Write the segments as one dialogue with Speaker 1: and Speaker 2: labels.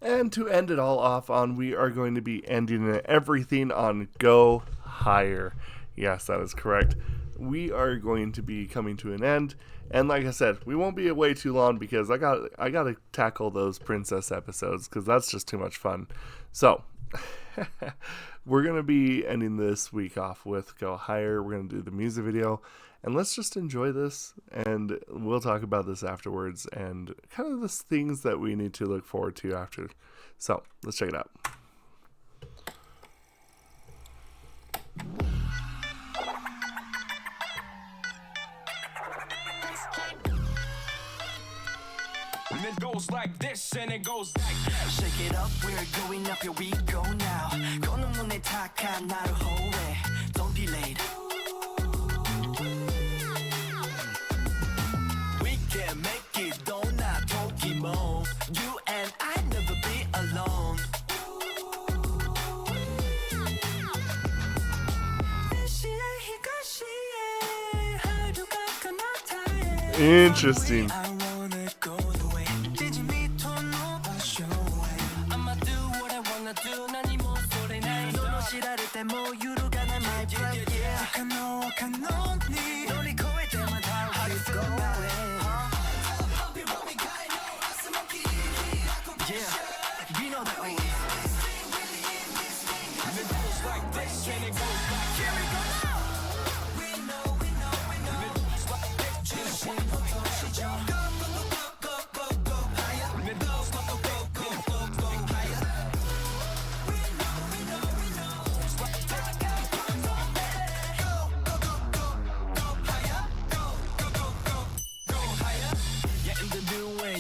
Speaker 1: And to end it all off on, we are going to be ending everything on Go Higher. Yes, that is correct. We are going to be coming to an end, and like I said, we won't be away too long because I got to tackle those princess episodes because that's just too much fun. So we're going to be ending this week off with Go Higher. We're going to do the music video, and let's just enjoy this, and we'll talk about this afterwards and kind of the things that we need to look forward to after. So let's check it out.
Speaker 2: And it goes like this, and it goes like that. Shake it up, we're going up, here we go now. 거는 문에 탁한 나를 호해. Don't be late. We can make it, don't not talk move. You and I never be alone.
Speaker 1: Interesting.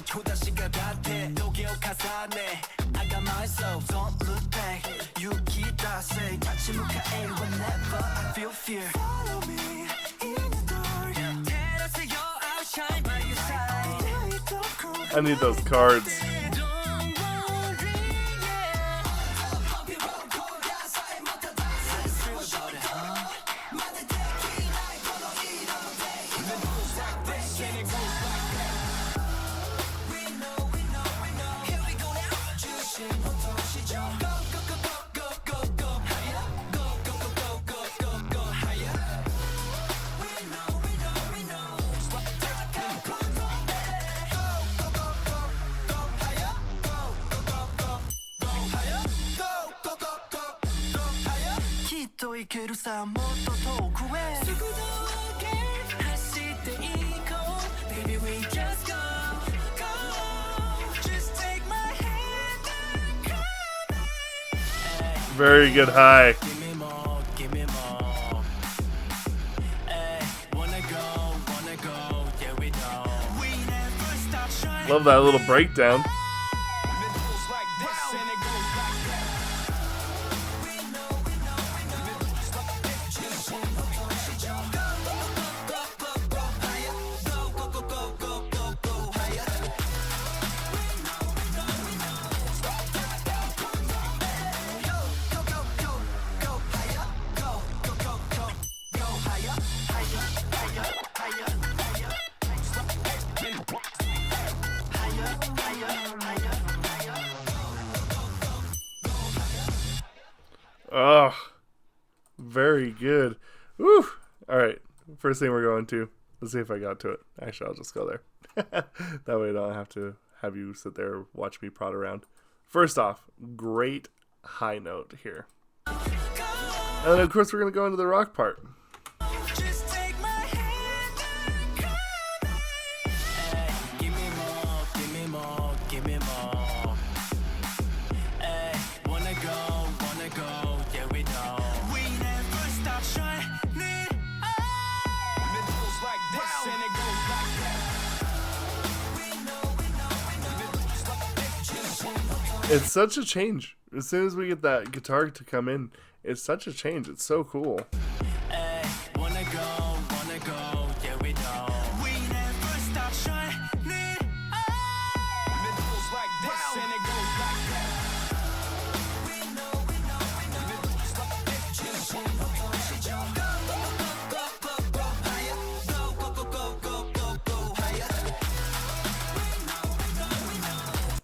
Speaker 1: 초다시가 같아 또 기억하사네 I got myself don't look back you keep that say touch me whenever I feel fear follow me in the dark terrace your outshine by your side I need those cards. Very good high. Love that little breakdown. Oh, very good. Woo. All right. First thing we're going to. Let's see if I got to it. Actually, I'll just go there. That way I don't have to have you sit there and watch me prod around. First off, great high note here. And of course, we're going to go into the rock part. It's such a change. As soon as we get that guitar to come in, it's such a change. It's so cool.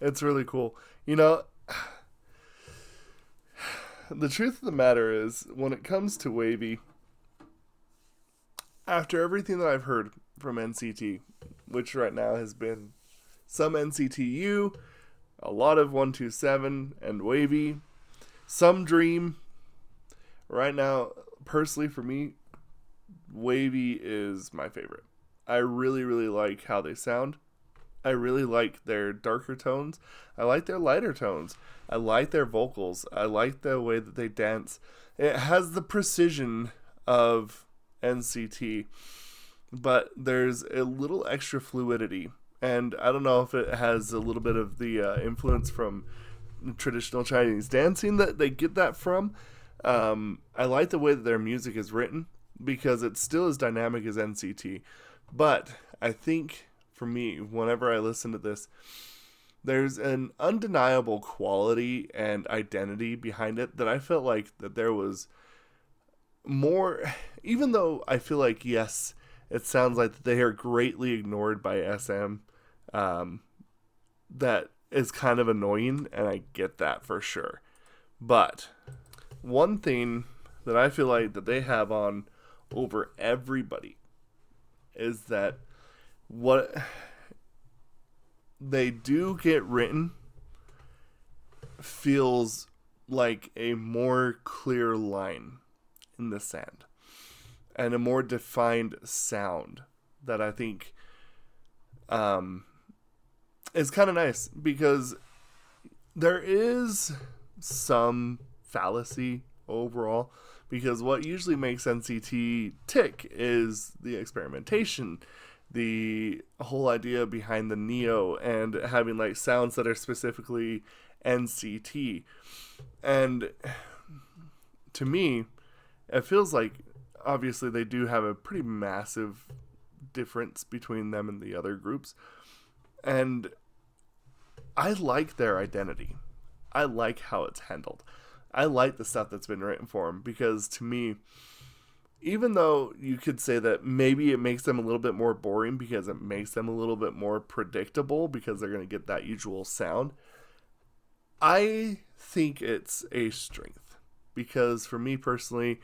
Speaker 1: It's really cool. You know, the truth of the matter is, when it comes to WayV, after everything that I've heard from NCT, which right now has been some NCTU, a lot of 127 and WayV, some Dream. Right now, personally for me, WayV is my favorite. I really, really like how they sound. I really like their darker tones. I like their lighter tones. I like their vocals. I like the way that they dance. It has the precision of NCT, but there's a little extra fluidity. And I don't know if it has a little bit of the influence from traditional Chinese dancing that they get that from. I like the way that their music is written because it's still as dynamic as NCT. But I think for me, whenever I listen to this, there's an undeniable quality and identity behind it that I felt like that there was more, even though I feel like, yes, it sounds like they are greatly ignored by SM. That is kind of annoying, and I get that for sure. But one thing that I feel like that they have on over everybody is that what they do get written feels like a more clear line in the sand and a more defined sound that I think is kind of nice, because there is some fallacy overall, because what usually makes NCT tick is the experimentation, the whole idea behind the Neo and having like sounds that are specifically NCT. And to me, it feels like obviously they do have a pretty massive difference between them and the other groups. And I like their identity. I like how it's handled. I like the stuff that's been written for them, because to me, even though you could say that maybe it makes them a little bit more boring because it makes them a little bit more predictable because they're going to get that usual sound, I think it's a strength. Because for me personally,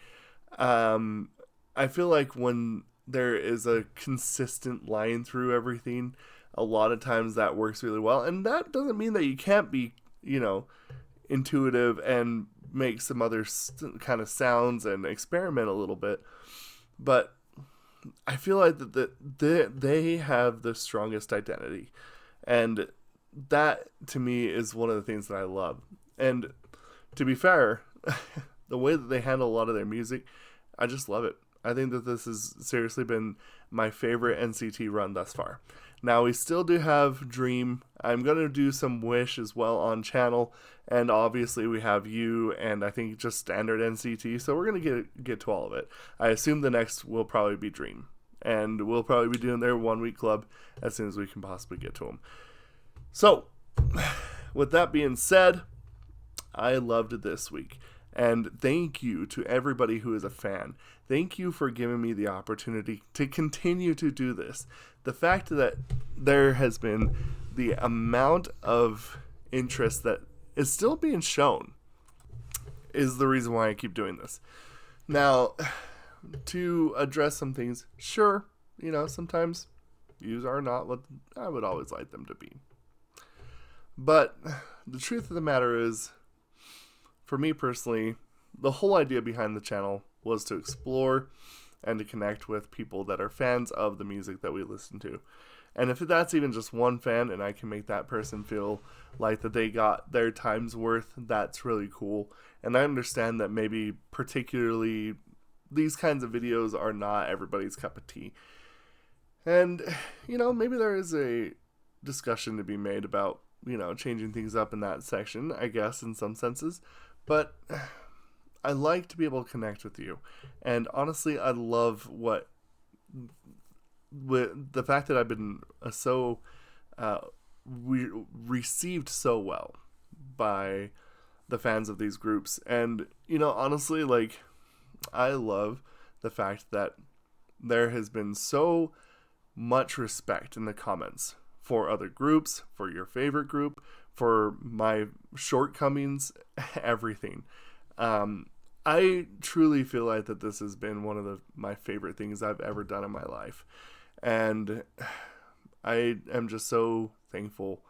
Speaker 1: I feel like when there is a consistent line through everything, a lot of times that works really well. And that doesn't mean that you can't be, intuitive and make some other kind of sounds and experiment a little bit. But I feel like that they have the strongest identity. And that, to me, is one of the things that I love. And to be fair, the way that they handle a lot of their music, I just love it. I think that this has seriously been my favorite NCT run thus far. Now, we still do have Dream. I'm going to do some Wish as well on channel. And obviously we have You and I think just standard NCT. So we're going to get to all of it. I assume the next will probably be Dream. And we'll probably be doing their 1 week club as soon as we can possibly get to them. So, with that being said, I loved it this week. And thank you to everybody who is a fan. Thank you for giving me the opportunity to continue to do this. The fact that there has been the amount of interest that is still being shown is the reason why I keep doing this. Now, to address some things, sure, sometimes views are not what I would always like them to be. But the truth of the matter is, for me personally, the whole idea behind the channel was to explore and to connect with people that are fans of the music that we listen to. And if that's even just one fan and I can make that person feel like that they got their time's worth, that's really cool. And I understand that maybe particularly these kinds of videos are not everybody's cup of tea. And, maybe there is a discussion to be made about, changing things up in that section, I guess, in some senses. But I like to be able to connect with you. And honestly, I love with the fact that I've been received so well by the fans of these groups. And, honestly, I love the fact that there has been so much respect in the comments for other groups, for your favorite group, for my shortcomings, everything. I truly feel like that this has been one of my favorite things I've ever done in my life. And I am just so thankful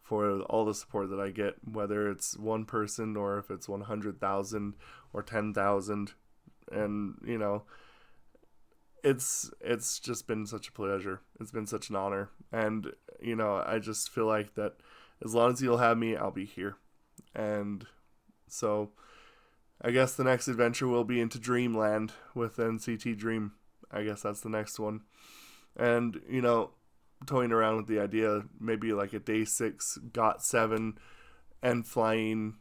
Speaker 1: for all the support that I get, whether it's one person or if it's 100,000 or 10,000. And, you know, it's just been such a pleasure. It's been such an honor. And, you know, I just feel like that as long as you'll have me, I'll be here. And so I guess the next adventure will be into Dreamland with NCT Dream. I guess that's the next one. And, you know, toying around with the idea, maybe like a day 6, got 7, and flying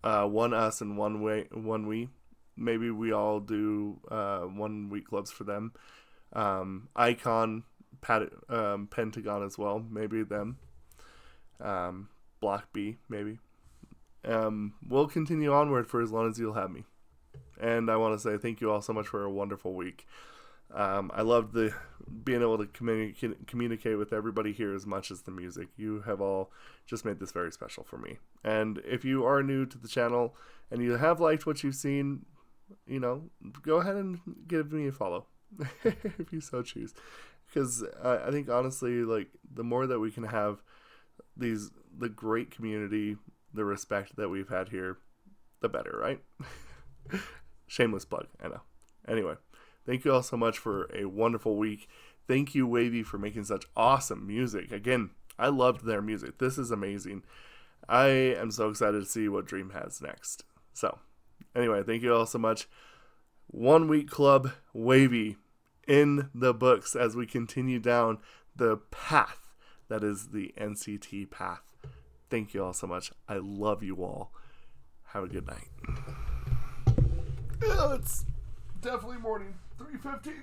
Speaker 1: one us and one we. Maybe we all do 1 week clubs for them. Icon, Pentagon as well. Maybe them. Block B, maybe. We'll continue onward for as long as you'll have me. And I want to say thank you all so much for a wonderful week. I loved being able to communicate with everybody here as much as the music. You have all just made this very special for me. And if you are new to the channel and you have liked what you've seen, you know, go ahead and give me a follow if you so choose. Because I think honestly, like, the more that we can have the great community, the respect that we've had here, the better, right? Shameless plug, I know. Anyway, thank you all so much for a wonderful week. Thank you, WayV, for making such awesome music. Again, I loved their music. This is amazing. I am so excited to see what Dream has next. So, anyway, thank you all so much. 1 week club, WayV, in the books as we continue down the path that is the NCT path. Thank you all so much. I love you all. Have a good night. It's definitely morning. 3:15.